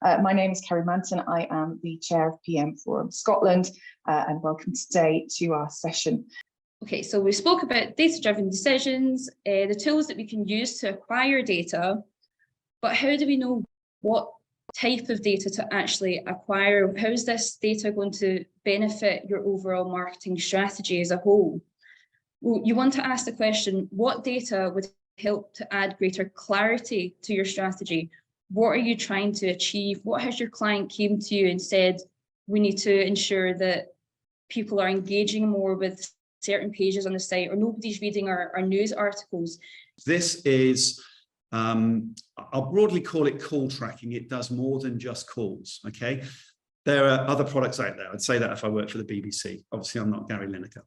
My name is Kerry Manton. I am the chair of PM Forum Scotland, and welcome today to our session. Okay, so we spoke about data-driven decisions, the tools that we can use to acquire data, but how do we know what type of data to actually acquire? How is this data going to benefit your overall marketing strategy as a whole? Well, you want to ask the question, what data would help to add greater clarity to your strategy? What are you trying to achieve? What has your client came to you and said, we need to ensure that people are engaging more with certain pages on the site, or nobody's reading our news articles? This is, I'll broadly call it call tracking. It does more than just calls, okay? There are other products out there. I'd say that if I worked for the BBC. Obviously, I'm not Gary Lineker.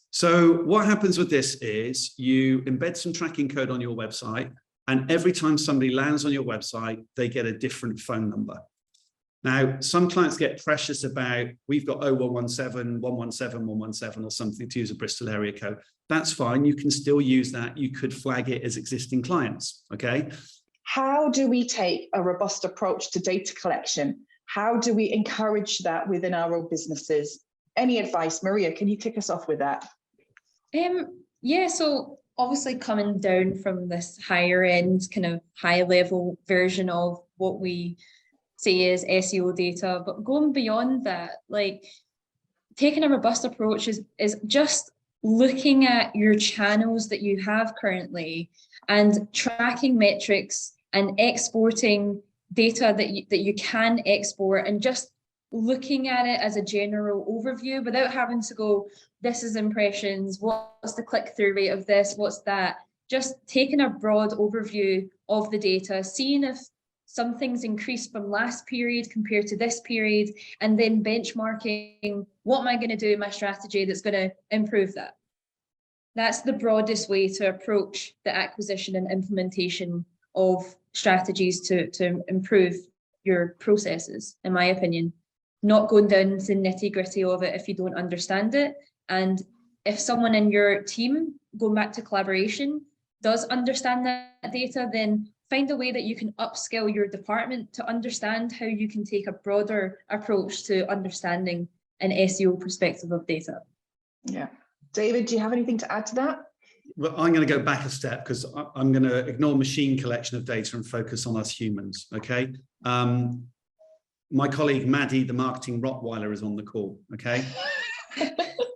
So what happens with this is you embed some tracking code on your website, and every time somebody lands on your website, they get a different phone number. Now, some clients get precious about, we've got 0117, 117, 117 or something, to use a Bristol area code. That's fine. You can still use that. You could flag it as existing clients, okay? How do we take a robust approach to data collection? How do we encourage that within our own businesses? Any advice? Maria, can you kick us off with that? Yeah, so obviously coming down from this higher end, kind of high level version of what we say is SEO data, but going beyond that, like taking a robust approach is just looking at your channels that you have currently and tracking metrics and exporting data that you can export, and just looking at it as a general overview without having to go, this is impressions, what's the click-through rate of this, what's that? Just taking a broad overview of the data, seeing if something's increased from last period compared to this period, and then benchmarking, what am I going to do in my strategy that's going to improve that? That's the broadest way to approach the acquisition and implementation of strategies to improve your processes, in my opinion. Not going down into the nitty-gritty of it if you don't understand it. And if someone in your team, going back to collaboration, does understand that data, then find a way that you can upskill your department to understand how you can take a broader approach to understanding an SEO perspective of data. Yeah. David, do you have anything to add to that? Well, I'm going to go back a step because I'm going to ignore machine collection of data and focus on us humans, okay? My colleague Maddie, the marketing Rottweiler, is on the call, okay?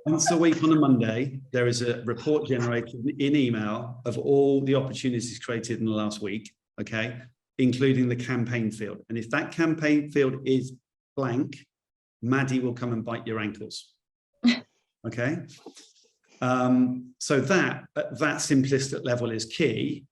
Once a week on a Monday, there is a report generated in email of all the opportunities created in the last week, okay, including the campaign field. And if that campaign field is blank, Maddie will come and bite your ankles, okay? So that, at that simplistic level is key.